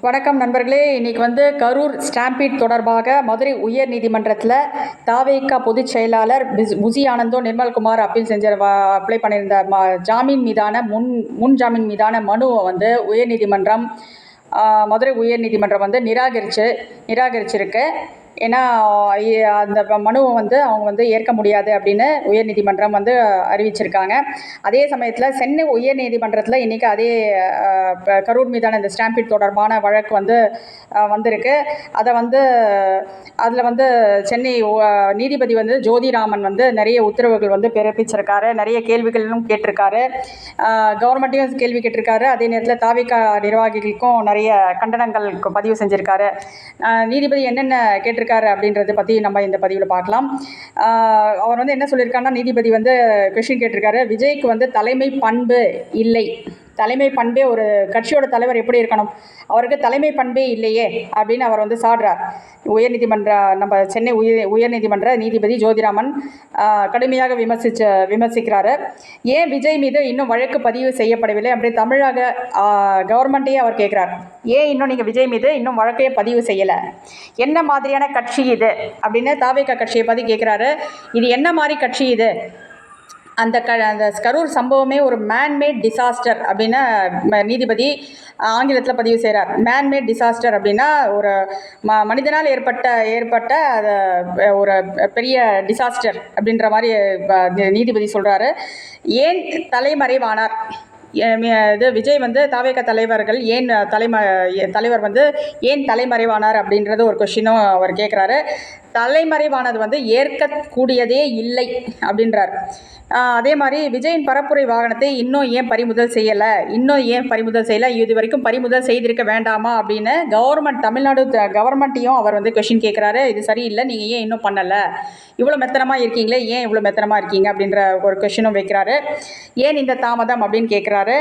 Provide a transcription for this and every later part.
வணக்கம் நண்பர்களே. இன்றைக்கி கரூர் ஸ்டாம்பீட் தொடர்பாக மதுரை உயர் நீதிமன்றத்தில் தாவேகா பொதுச் செயலாளர் புசி ஆனந்தோ நிர்மல்குமார் அப்ளை பண்ணியிருந்த ஜாமீன் மீதான முன் ஜாமீன் மீதான மனுவை உயர்நீதிமன்றம் மதுரை உயர்நீதிமன்றம் நிராகரிச்சிருக்கு. ஏன்னா அந்த மனுவை அவங்க ஏற்க முடியாது அப்படின்னு உயர்நீதிமன்றம் அறிவிச்சிருக்காங்க. அதே சமயத்தில் சென்னை உயர்நீதிமன்றத்தில் இன்றைக்கி அதே கரூர் மீதான இந்த ஸ்டாம்பீட் தொடர்பான வழக்கு வந்திருக்கு. அதை அதில் சென்னை நீதிபதி ஜோதிராமன் நிறைய உத்தரவுகள் பிறப்பிச்சிருக்காரு. நிறைய கேள்விகளும் கேட்டிருக்காரு. கவர்மெண்ட்டையும் கேள்வி கேட்டிருக்காரு. அதே நேரத்தில் தாவேகா நிர்வாகிகளுக்கும் நிறைய கண்டனங்கள் பதிவு செஞ்சுருக்காரு. நீதிபதி என்னென்ன கேட்டிருக்காரு அப்படின்றத பற்றி நம்ம இந்த பதிவில் பார்க்கலாம். அவர் என்ன சொல்லியிருக்காருன்னா, நீதிபதி கொஸ்டின் கேட்டிருக்காரு. விஜய்க்கு தலைமை பண்பு இல்லை. தலைமை பண்பே ஒரு கட்சியோட தலைவர் எப்படி இருக்கணும், அவருக்கு தலைமை பண்பே இல்லையே அப்படின்னு அவர் சாடுறார். நம்ம சென்னை உயர்நீதிமன்ற நீதிபதி ஜோதிராமன் கடுமையாக விமர்சிக்கிறாரு. ஏன் விஜய் மீது இன்னும் வழக்கு பதிவு செய்யப்படவில்லை அப்படி தமிழக கவர்மெண்ட்டையே அவர் கேட்குறார். ஏன் இன்னும் நீங்கள் விஜய் மீது இன்னும் வழக்கையே பதிவு செய்யலை, என்ன மாதிரியான கட்சி இது அப்படின்னு தாவேகா கட்சியை பற்றி கேட்குறாரு. இது என்ன மாதிரி கட்சி இது, அந்த கரூர் சம்பவமே ஒரு மேன்மேட் டிசாஸ்டர் அப்படின்னு நீதிபதி ஆங்கிலத்தில் பதிவு செய்கிறார். மேன்மேட் டிசாஸ்டர் அப்படின்னா ஒரு மனிதனால் ஏற்பட்ட ஒரு பெரிய டிசாஸ்டர் அப்படின்ற மாதிரி நீதிபதி சொல்கிறாரு. ஏன் தலைமறைவானார், இது விஜய் தாவேகா தலைவர்கள் தலைவர் ஏன் தலைமறைவானார் அப்படின்றது ஒரு கொஸ்டினும் அவர் கேட்குறாரு. தலைமறைவானது ஏற்கக்கூடியதே இல்லை அப்படின்றார். அதே மாதிரி விஜயின் பரப்புரை வாகனத்தை இன்னும் ஏன் பறிமுதல் செய்யலை, இது வரைக்கும் பறிமுதல் செய்திருக்க வேண்டாமா அப்படின்னு தமிழ்நாடு கவர்மெண்ட்டையும் அவர் கொஸ்டின் கேட்குறாரு. இது சரியில்லை, நீங்கள் ஏன் இன்னும் பண்ணலை, இவ்வளோ மெத்தனமாக இருக்கீங்களே, ஏன் இவ்வளோ மெத்தனமாக இருக்கீங்க அப்படின்ற ஒரு கொஸ்டினும் வைக்கிறாரு. ஏன் இந்த தாமதம் அப்படின்னு கேட்குறாரு.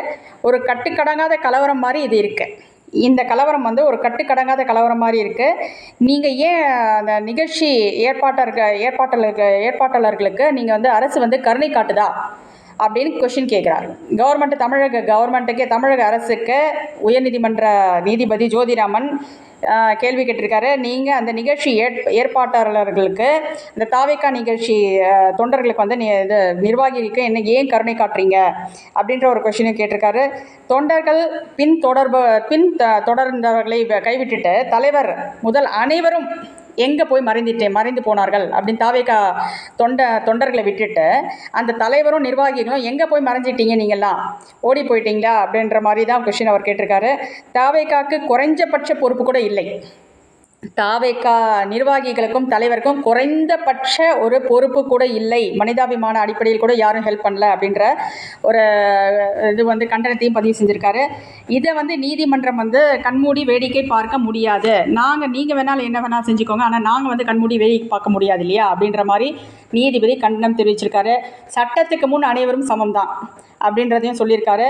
ஒரு கட்டுக்கடங்காத கலவரம் மாதிரி இது இருக்குது. இந்த கலவரம் ஒரு கட்டுக்கடங்காத கலவரம் மாதிரி இருக்குது. நீங்கள் ஏன் அந்த நிகழ்ச்சி ஏற்பாட்டாளர்களுக்கு நீங்கள் அரசு கருணை காட்டுதா அப்படின்னு கொஷின் கேட்குறாரு. தமிழக அரசுக்கு உயர்நீதிமன்ற நீதிபதி ஜோதிராமன் கேள்வி கேட்டிருக்காரு. நீங்கள் அந்த நிகழ்ச்சி ஏற்பாட்டாளர்களுக்கு, இந்த தாவேகா நிகழ்ச்சி தொண்டர்களுக்கு நிர்வாகிகளுக்கு ஏன் கருணை காட்டுறீங்க அப்படின்ற ஒரு கொஸ்டினும் கேட்டிருக்காரு. தொண்டர்கள் தொடர்ந்தவர்களை கைவிட்டுட்டு தலைவர் முதல் அனைவரும் எங்கே போய் மறைந்து போனார்கள் அப்படின்னு தாவேகா தொண்டர்களை விட்டுட்டு அந்த தலைவரும் நிர்வாகிகளும் எங்கே போய் மறைஞ்சிட்டீங்க, நீங்கள்லாம் ஓடி போயிட்டீங்களா அப்படின்ற மாதிரி தான் கொஸ்டின் அவர் கேட்டிருக்காரு. தாவேகாவுக்கு குறைஞ்சபட்ச பொறுப்பு கூட இல்லை. தாவேகா நிர்வாகிகளுக்கும் தலைவருக்கும் குறைந்தபட்ச ஒரு பொறுப்பு கூட இல்லை. மனிதாபிமான அடிப்படையில் கூட யாரும் ஹெல்ப் பண்ணல அப்படின்ற ஒரு இது கண்டனத்தையும் பதிவு செஞ்சுருக்காரு. இதை நீதிமன்றம் கண்மூடி வேடிக்கை பார்க்க முடியாது. நீங்கள் வேணாலும் என்ன வேணாலும் செஞ்சுக்கோங்க, ஆனால் நாங்கள் கண்மூடி வேடிக்கை பார்க்க முடியாது இல்லையா அப்படின்ற மாதிரி நீதிபதி கண்டனம் தெரிவிச்சிருக்காரு. சட்டத்துக்கு முன் அனைவரும் சமம் தான் அப்படின்றதையும் சொல்லியிருக்காரு.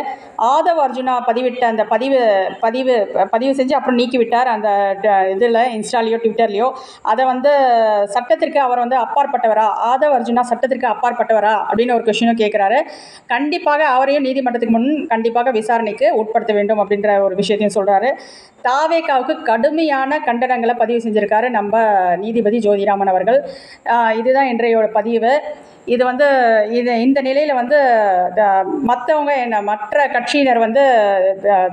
ஆதவ் அர்ஜுனா பதிவிட்ட அந்த பதிவு செஞ்சு அப்புறம் நீக்கிவிட்டார் அந்த இதில், இன்ஸ்டாலேயோ ட்விட்டர்லேயோ. அதை சட்டத்திற்கு அவர் அப்பாற்பட்டவரா, ஆதவ் அர்ஜுனா சட்டத்திற்கு அப்பாற்பட்டவரா அப்படின்னு ஒரு கொஸ்டினும் கேட்குறாரு. கண்டிப்பாக அவரையும் நீதிமன்றத்துக்கு முன் கண்டிப்பாக விசாரணைக்கு உட்படுத்த வேண்டும் அப்படின்ற ஒரு விஷயத்தையும் சொல்கிறாரு. தாவேகாவுக்கு கடுமையான கண்டனங்களை பதிவு செஞ்சுருக்காரு நம்ம நீதிபதி ஜோதிராமன் அவர்கள். இதுதான் இன்றையோட பதிவு. இது இந்த நிலையில் மற்ற கட்சியினர்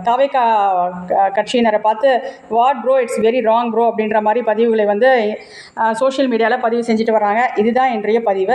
தாவேகா கட்சியினரை பார்த்து what bro, it's very wrong bro அப்படின்ற மாதிரி பதிவுகளை சோஷியல் மீடியாவில் பதிவு செஞ்சுட்டு வராங்க. இதுதான் இன்றைய பதிவு.